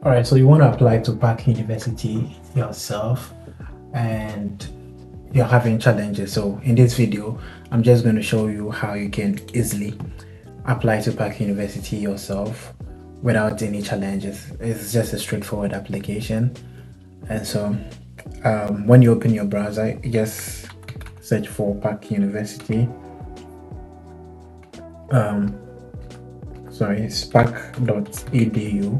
All right, so you want to apply to Park University yourself and you're having challenges. So in this video, I'm just going to show you how you can easily apply to Park University yourself without any challenges. It's just a straightforward application. And so when you open your browser, you just search for Park University. Sorry, it's park.edu,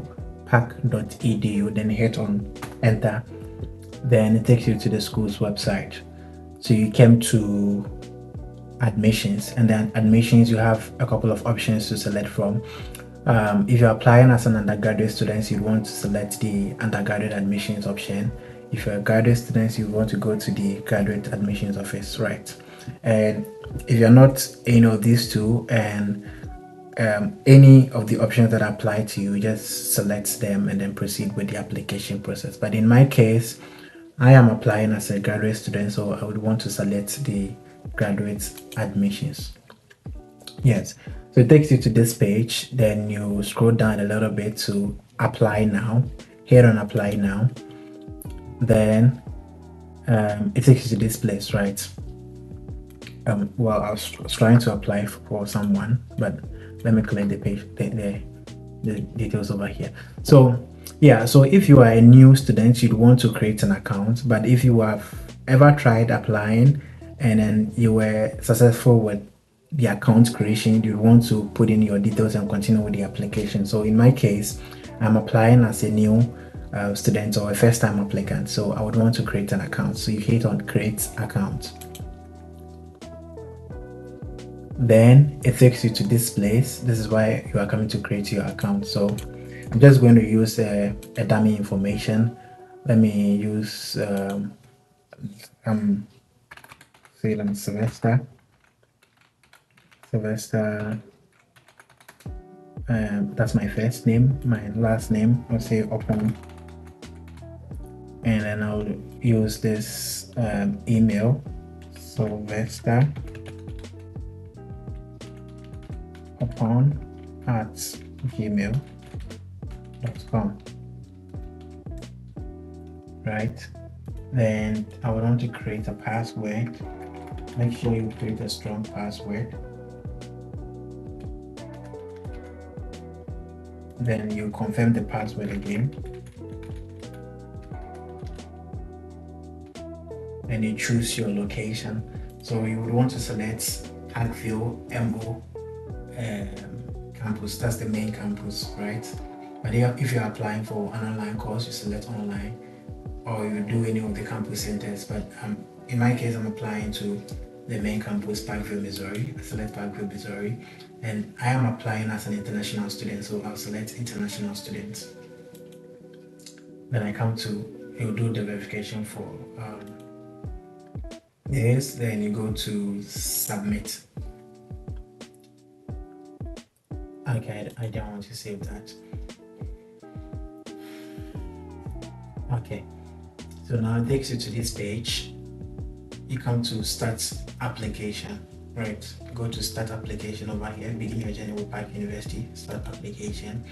then hit on enter. Then it takes you to the school's website. So you came to admissions, and then admissions, you have a couple of options to select from. If you're applying as an undergraduate student, you'd want to select the undergraduate admissions option. If you're a graduate student, you want to go to the graduate admissions office, right? And if you're not any of these two, and any of the options that apply to you, just select them and then proceed with the application process. But in my case, I am applying as a graduate student, so I would want to select the graduate admissions. Yes, so it takes you to this page. Then you scroll down a little bit to apply now. Hit on apply now. Then it takes you to this place, right? Well, I was trying to apply for someone, but let me clear the page, the details over here. So yeah, so if you are a new student, you'd want to create an account. But if you have ever tried applying and then you were successful with the account creation, you want to put in your details and continue with the application. So in my case, I'm applying as a new student or a first-time applicant, so I would want to create an account. So you hit on create account. Then it takes you to this place. This is why you are coming to create your account. So I'm just going to use a dummy information. Let me use Sylvester. That's my first name. My last name, I'll say open, and then I'll use this email, Sylvester upon@gmail.com. right? Then I would want to create a password. Make sure you create a strong password. Then you confirm the password again, and you choose your location. So you would want to select Parkville MO campus. That's the main campus, right? But if you're applying for an online course, you select online, or you do any of the campus centers. But in my case, I'm applying to the main campus, Parkville, Missouri. I select Parkville, Missouri, and I am applying as an international student, so I'll select international students. Then I come to, you do the verification for this, then you go to submit. Okay, I don't want to save that. Okay, so now it takes you to this page. You come to start application, right? Go to start application over here, begin your journey with Park University, start application.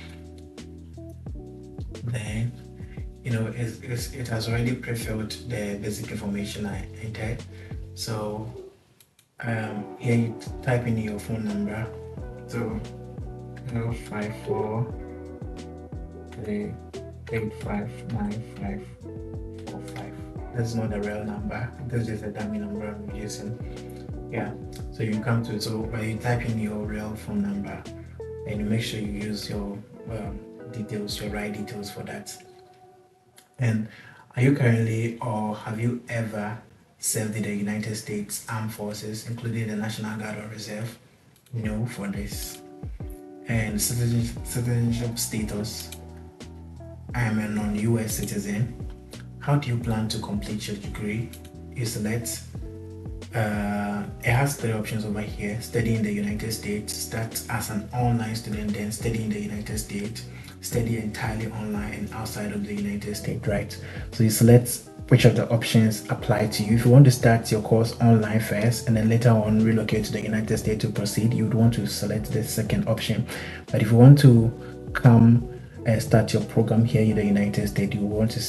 Then, it has already pre-filled the basic information I entered. So here you type in your phone number. So 05438595545. That's not the real number. That's just a dummy number I'm using. Yeah. So you come to when you type in your real phone number, and you make sure you use your details, your right details for that. And are you currently, or have you ever served in the United States Armed Forces, including the National Guard or Reserve? No for this. And citizenship status, I am a non-US citizen. How do you plan to complete your degree? You select, it has three options over here: study in the United States, start as an online student, then study in the United States, study entirely online and outside of the United States, right? So you select which of the options apply to you. If you want to start your course online first and then later on relocate to the United States to proceed, you would want to select the second option. But if you want to come start your program here in the United States. You want to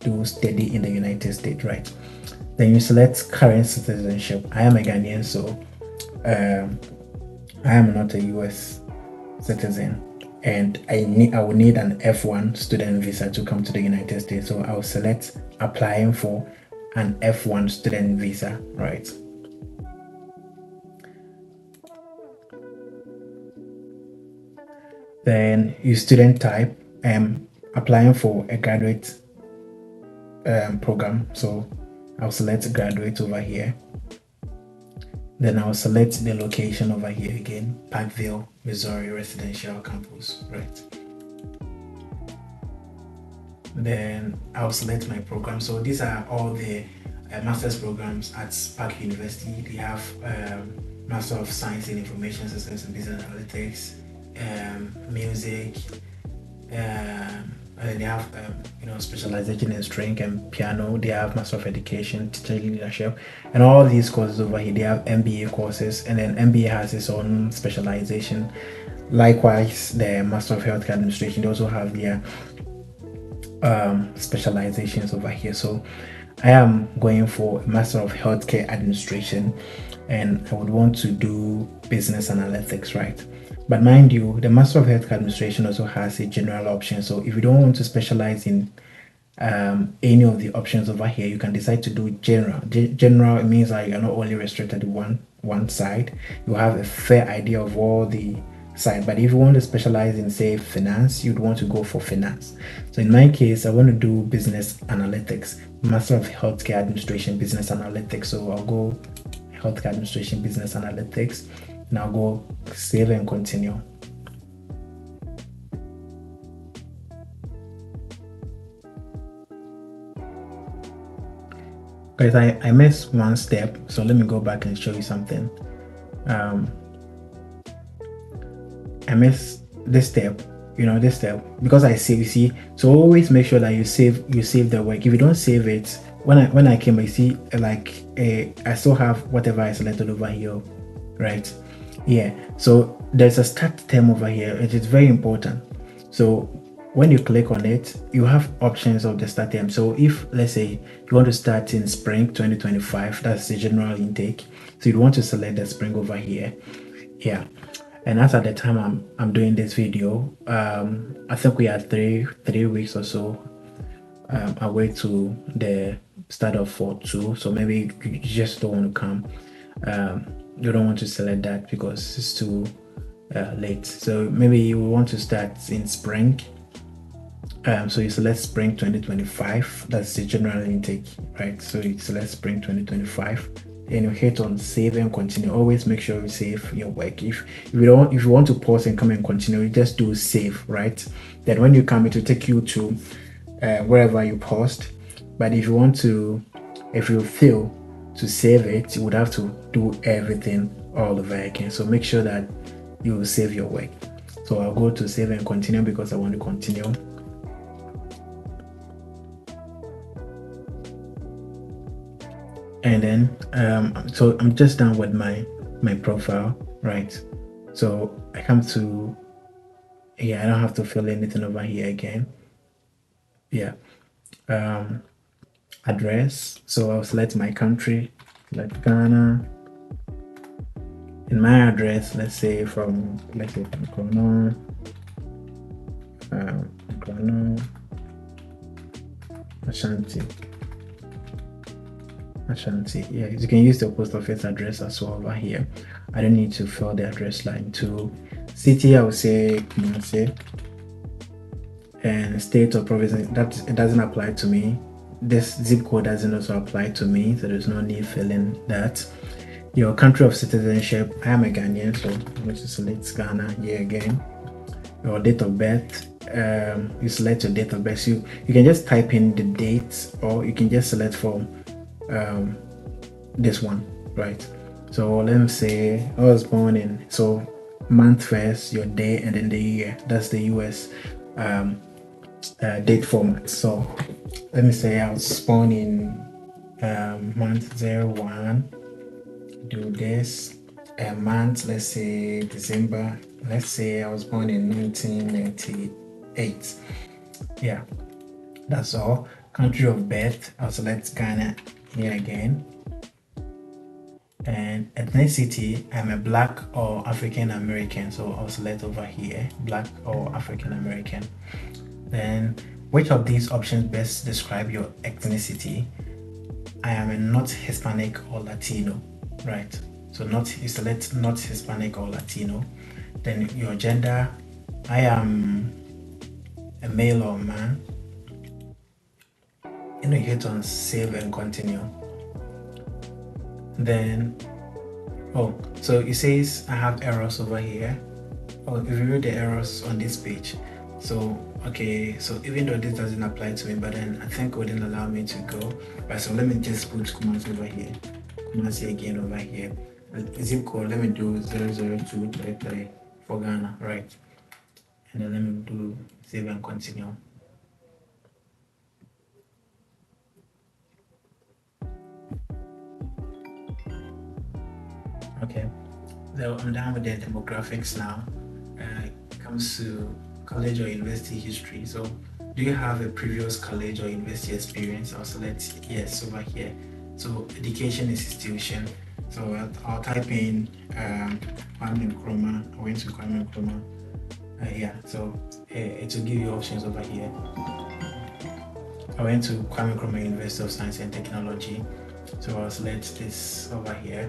do study in the United States, right? Then you select current citizenship. I am a Ghanaian, so I am not a US citizen, and I will need an F1 student visa to come to the United States. So I'll select applying for an F1 student visa, right? Then you student type, applying for a graduate program. So I'll select graduate over here. Then I'll select the location over here again, Parkville, Missouri Residential Campus, right? Then I'll select my program. So these are all the master's programs at Park University. They have Master of Science in Information Systems and Business Analytics, music, and they have specialization in string and piano. They have Master of Education, Teaching Leadership, and all these courses over here. They have MBA courses, and then MBA has its own specialization. Likewise, the Master of Healthcare Administration, they also have their specializations over here. So I am going for Master of Healthcare Administration, and I would want to do business analytics, right? But mind you, the Master of Healthcare Administration also has a general option. So if you don't want to specialize in any of the options over here, you can decide to do general. General means that you're not only restricted to one side. You have a fair idea of all the side. But if you want to specialize in, say, finance, you'd want to go for finance. So in my case, I want to do business analytics, Master of Healthcare Administration, business analytics. So I'll go Healthcare Administration, business analytics, and I'll go save and continue. Guys, I missed one step, so let me go back and show you something. I missed this step, this step, because I save. You see, so always make sure that you save the work. If you don't save it, when I came, you see, like I still have whatever I selected over here, right? Yeah. So there's a start term over here. It is very important. So when you click on it, you have options of the start term. So if, let's say, you want to start in spring 2025, that's the general intake. So you want to select the spring over here. Yeah. And as at the time I'm doing this video, I think we are three weeks or so away to the start of 4/2. So maybe you just don't want to come. You don't want to select that because it's too late. So maybe you want to start in spring. So you select spring 2025. That's the general intake, right? So you select spring 2025. And you hit on save and continue. Always make sure you save your work. If you want to pause and come and continue, you just do save, right? Then when you come, it will take you to wherever you paused. But if you fail to save it, you would have to do everything all over again. So make sure that you save your work. So I'll go to save and continue because I want to continue. And then so I'm just done with my profile, right? So I come to I don't have to fill anything over here again. Yeah. Address. So I'll select my country, like Ghana. In my address, let's say from Ghana, Ashanti. Yeah, you can use the post office address as well over here. I don't need to fill the address line. To city, I would say Kumasi, and state or province, that it doesn't apply to me. This zip code doesn't also apply to me, so there's no need filling that. Your country of citizenship, I am a Ghanaian, so I'm going to select Ghana here again. Your date of birth, you select your date of birth. So you can just type in the date, or you can just select from this one, right? So let me say I was born in, so month first, your day, and then the year. That's the US date format. So let me say I was born in month 01. Do this a month, let's say December. Let's say I was born in 1998. 8. Yeah, that's all. Country of birth, I'll select Ghana here again. And ethnicity, I'm a Black or African American, so I'll select over here, Black or African American. Then, which of these options best describe your ethnicity? I am a not Hispanic or Latino, right? So you select not Hispanic or Latino. Then your gender, I am a male or man. You hit on save and continue. Then, so it says I have errors over here. If you read the errors on this page, so even though this doesn't apply to me, but then I think it wouldn't allow me to go. Right, so let me just put Kumasi over here. Kumasi again over here. Zip code, let me do 00233 for Ghana, right? And then let me do save and continue. Okay, so I'm done with the demographics now. It comes to college or university history. So do you have a previous college or university experience? I'll select yes over here. So education institution. So I'll type in Kwame Nkrumah. I went to Kwame Nkrumah. So it will give you options over here. I went to Kwame Nkrumah University of Science and Technology. So I'll select this over here.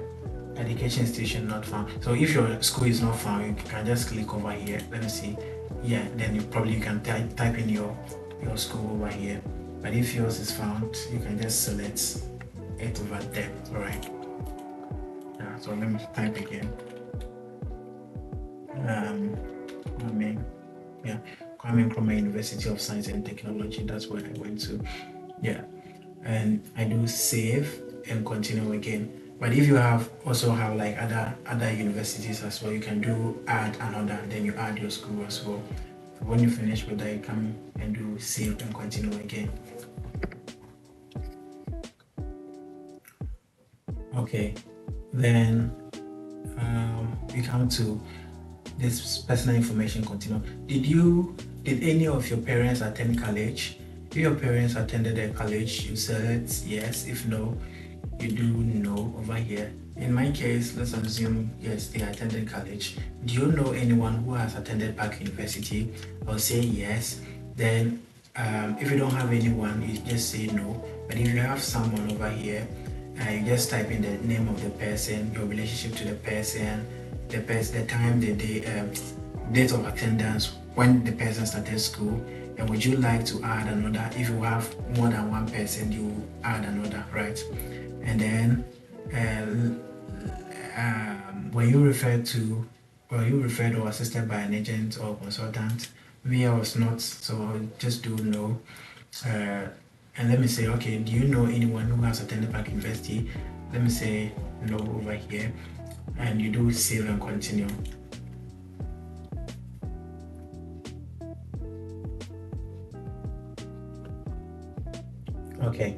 Education institution not found. So if your school is not found, you can just click over here. Let me see. Yeah, then you can type in your school over here. But if yours is found, you can just select it over there. All right. Yeah. So let me type again. Kwame Nkrumah University of Science and Technology. That's where I went to. Yeah, and I do save and continue again. But if you also have like other universities as well, you can do add another, then you add your school as well. So when you finish with that, you come and do save and continue again. Okay, then we come to this personal information continue. Did any of your parents attend college? If your parents attended a college, you select yes. If no, you do no over here. In my case, let's assume yes, they attended college. Do you know anyone who has attended Park University? I'll say yes. Then if you don't have anyone, you just say no. But if you have someone over here, you just type in the name of the person, your relationship to the person, the time, the day, date of attendance, when the person started school, and would you like to add another? If you have more than one person, you add another, right? And then when you referred or assisted by an agent or consultant, me, I was not, so I'll just do no. And let me say, okay, do you know anyone who has attended Park University? Let me say no over here, and you do save and continue. Okay,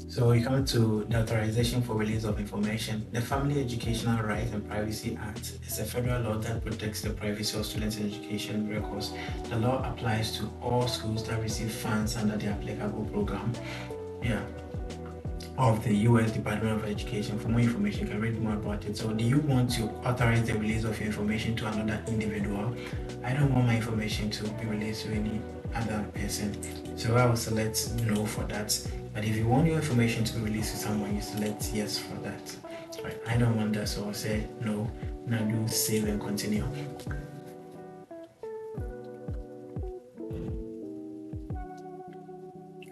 so we come to the authorization for release of information. The Family Educational Rights and Privacy Act is a federal law that protects the privacy of students' education records. The law applies to all schools that receive funds under the applicable program. Of the U.S. Department of Education. For more information, you can read more about it. So, do you want to authorize the release of your information to another individual? I don't want my information to be released to any other person, so I will select no for that. But if you want your information to be released to someone, you select yes for that. Right? I don't want that, so I'll say no. Now do save and continue.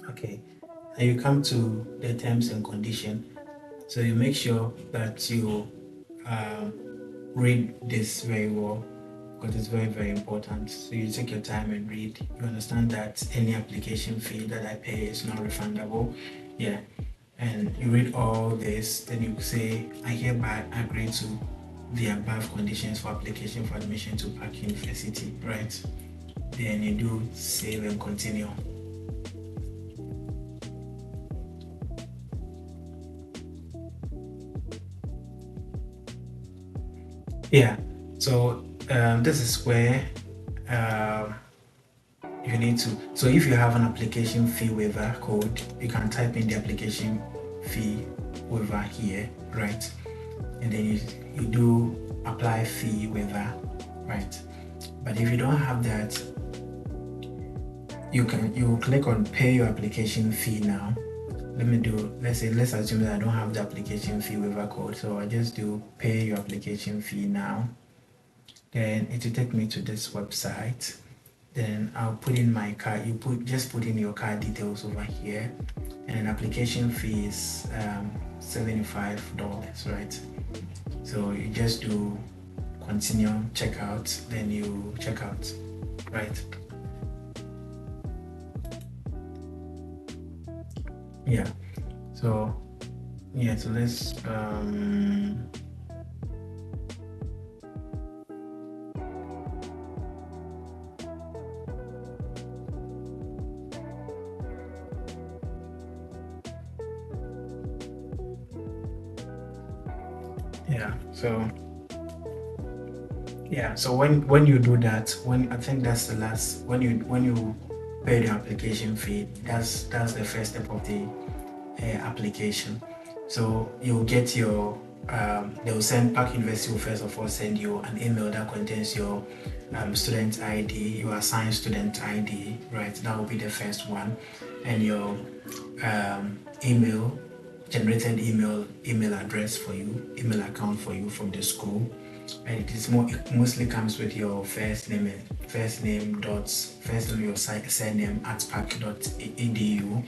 Okay. And you come to the terms and condition. So you make sure that you read this very well, because it's very, very important. So you take your time and read. You understand that any application fee that I pay is not refundable. Yeah. And you read all this, then you say, I hereby agree to the above conditions for application for admission to Park University, right? Then you do save and continue. Yeah, so this is where you need to. So if you have an application fee waiver code, you can type in the application fee waiver here, right? And then you do apply fee waiver, right? But if you don't have that, you click on pay your application fee now. Let's assume that I don't have the application fee waiver code, so I just do pay your application fee now. Then it will take me to this website. Then I'll put in my card. Just put in your card details over here, and an application fee is $75, right? So you just do continue checkout, then you check out, right? Yeah. So yeah. So let's yeah. So when you do that, when I think that's the last when you pay the application fee, that's the first step of the application. So you'll get your they'll send Park University will first of all send you an email that contains your student ID, your assigned student ID, right? That will be the first one, and your email generated email address for you, email account for you from the school. And it mostly comes with your first name your surname at park.edu,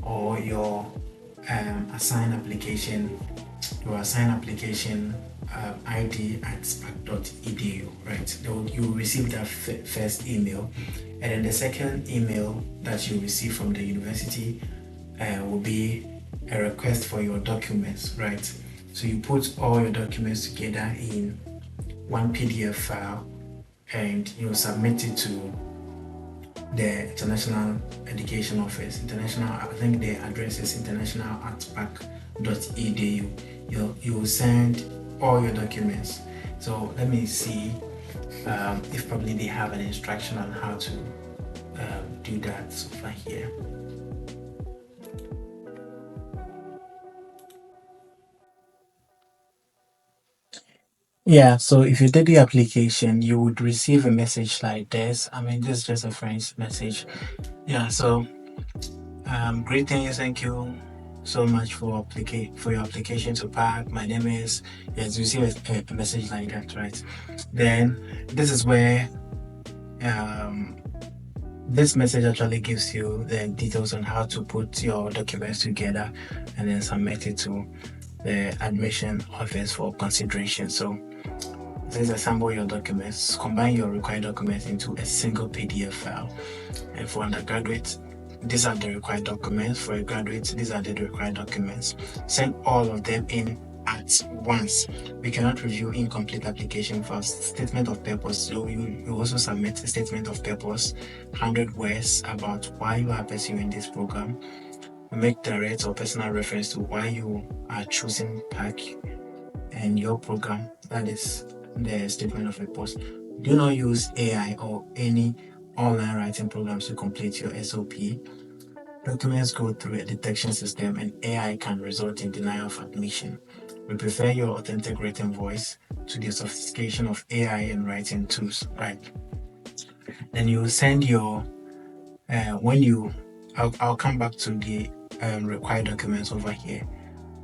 or your assigned application ID at spark.edu, right? You will receive that first email, and then the second email that you receive from the university will be a request for your documents, right? So you put all your documents together in one PDF file, and you submit it to the International Education Office. I think the address is international@park.edu. You will send all your documents. So let me see if probably they have an instruction on how to do that so far here. Yeah, so if you did the application, you would receive a message like this. I mean, this is just a French message. Yeah, so greetings, thank you so much for your application to Park. My name is, yes, you see a message like that, right? Then this is where um, this message actually gives you the details on how to put your documents together and then submit it to the admission office for consideration. So please assemble your documents, combine your required documents into a single PDF file. And for undergraduates, these are the required documents. For a graduate, these are the required documents. Send all of them in at once. We cannot review incomplete application files. Statement of purpose. So you also submit a statement of purpose, 100 words about why you are pursuing this program. Make direct or personal reference to why you are choosing PAC and your program. That is the statement of purpose. Do not use AI or any online writing programs to complete your SOP. Documents go through a detection system, and AI can result in denial of admission. We prefer your authentic written voice to the sophistication of AI and writing tools, right? Then you send your when you I'll come back to the required documents over here,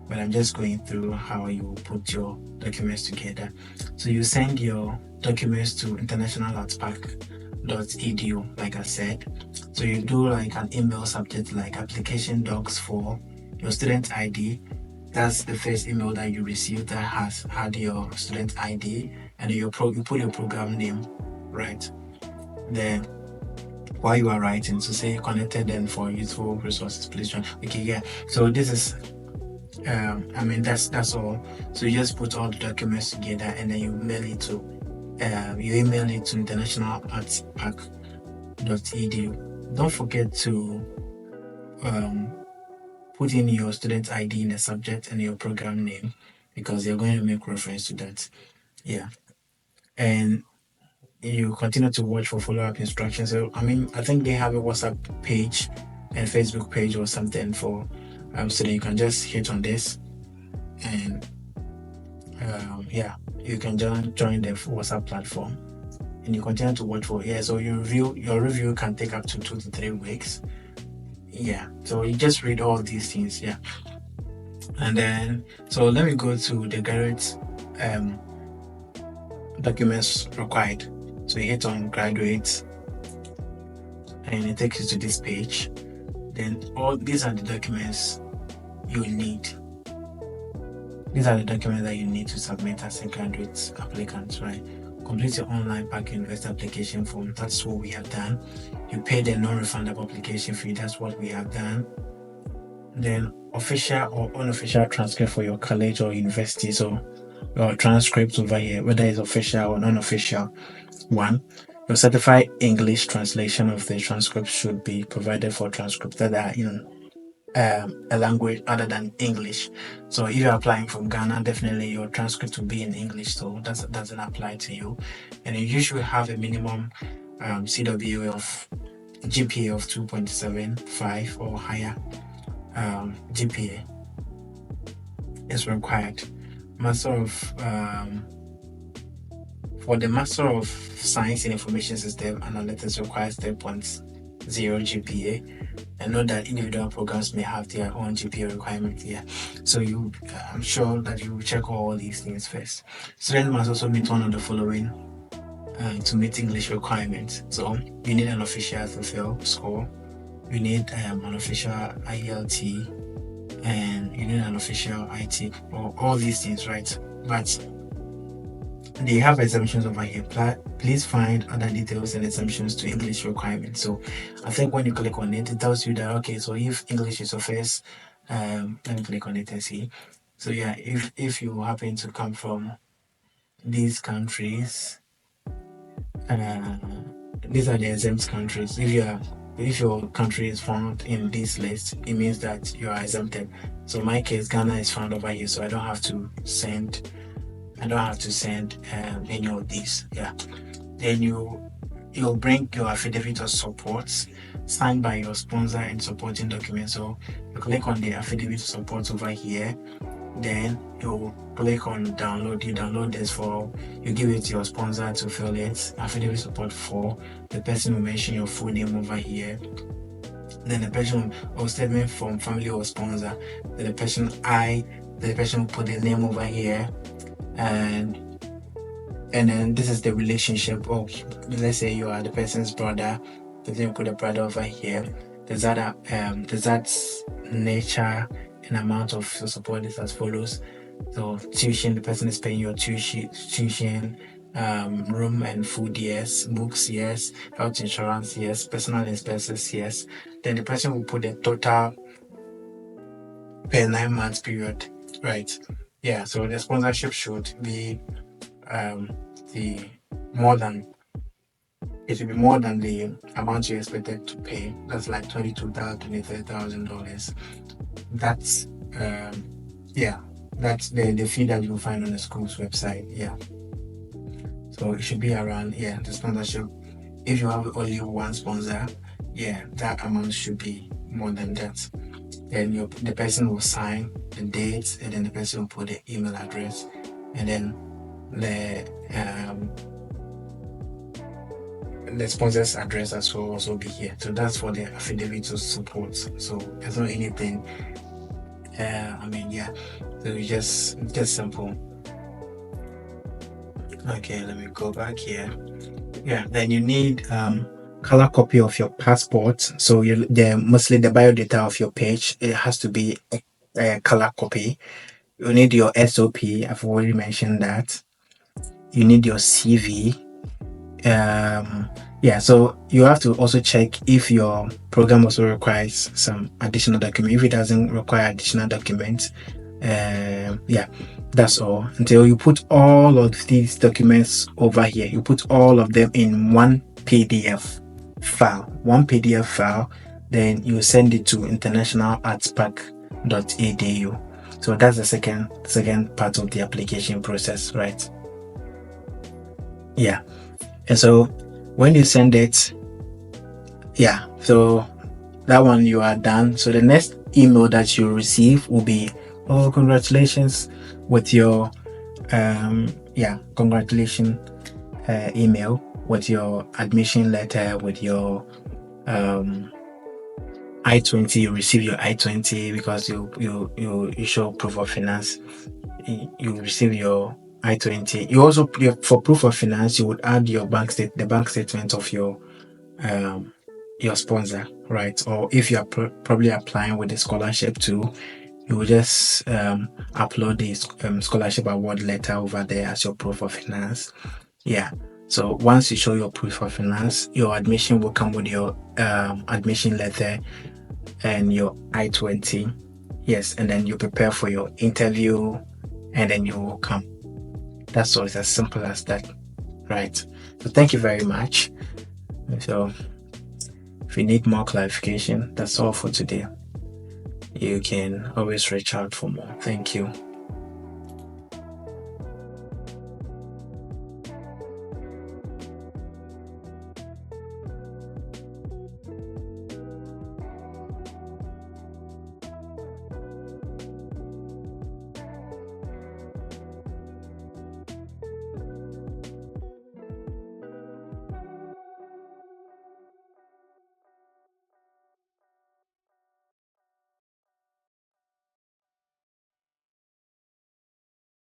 but I'm just going through how you put your documents together. So you send your documents to international@park.edu, like I said. So you do like an email subject like application docs for your student ID. That's the first email that you receive that has had your student ID, and you put your program name, right? Then while you are writing, so say connected and for useful resources, please join. Okay, yeah. So this is I mean that's all. So you just put all the documents together, and then you email it to international@park.edu. Don't forget to put in your student ID in the subject and your program name, because you're going to make reference to that. Yeah. And you continue to watch for follow-up instructions. So I think they have a WhatsApp page and Facebook page or something for so that you can just hit on this, and you can join the WhatsApp platform, and you continue to watch for so your review can take up to 2 to 3 weeks. So you just read all these things. And then so let me go to the graduate documents required. So you hit on graduate, and it takes you to this page. Then all these are the documents you need. These are the documents that you need to submit as a graduate applicant, right? Complete your online Pack University application form. That's what we have done. You pay the non-refundable application fee. That's what we have done. Then official or unofficial transcript for your college or university. So your transcripts over here, whether it's official or non-official one. Your certified English translation of the transcript should be provided for transcripts that are in a language other than English. So if you're applying from Ghana, definitely your transcript will be in English, so that doesn't apply to you. And you usually have a minimum CWA of GPA of 2.75 or higher. GPA is required. For the Master of Science in Information System Analytics requires 3.0 GPA. And note that individual programs may have their own GPA requirement here. So I'm sure that you will check all these things first. Students must also meet one of the following to meet English requirements. So you need an official TOEFL score, you need an official IELT, and you need an official IT, or all these things, right? But they have exemptions over here. Please find other details and exemptions to English requirements. So I think when you click on it, it tells you that, okay, so if English is your first, let me click on it and see. So if you happen to come from these countries, these are the exempt countries. If your country is found in this list, it means that you are exempted. So in my case, Ghana is found over here, so I don't have to send any of these. Then you'll bring your affidavit of support signed by your sponsor and supporting documents. So you click on the affidavit of support over here, then you click on download. You download this for, you give it to your sponsor to fill it. Affidavit support for the person will mention your full name over here. Then the person or statement from family or sponsor. Then the person will put the name over here, and then this is the relationship. Oh, let's say you are the person's brother. Then you put the brother over here. There's that nature and amount of support is as follows. So tuition, the person is paying your tuition, room and food, yes, books, yes, health insurance, yes, personal expenses, yes. Then the person will put the total per 9 months period, right? So the sponsorship should be it will be more than the amount you expected to pay. That's like $23,000. That's that's the fee that you'll find on the school's website. So it should be around the sponsorship. If you have only one sponsor, that amount should be more than that. Then the person will sign the dates, and then the person will put the email address, and then the sponsor's address as well also be here. So that's for the affidavit of support. So there's not anything. So it's just simple. Okay, let me go back here. Then you need color copy of your passport. So mostly the biodata of your page, it has to be a color copy. You need your SOP. I've already mentioned that. You need your CV. So you have to also check if your program also requires some additional document. If it doesn't require additional documents, that's all. Until you put all of these documents over here, you put all of them in one PDF file, then you send it to internationalartspack.edu. So that's the second part of the application process, right? And so when you send it, yeah, so that one you are done. So the next email that you receive will be, oh, congratulations with your congratulations email with your admission letter, with your I-20. You receive your I-20 because you show proof of finance. You receive your I-20. You also, for proof of finance, you would add your the bank statement of um your sponsor, right? Or if you are probably applying with the scholarship too, you will just upload the scholarship award letter over there as your proof of finance. Yeah. So once you show your proof of finance, your admission will come with your admission letter and your I-20. Yes, and then you prepare for your interview, and then you will come. That's all. It's as simple as that, right? So thank you very much. So if you need more clarification, that's all for today. You can always reach out for more. Thank you.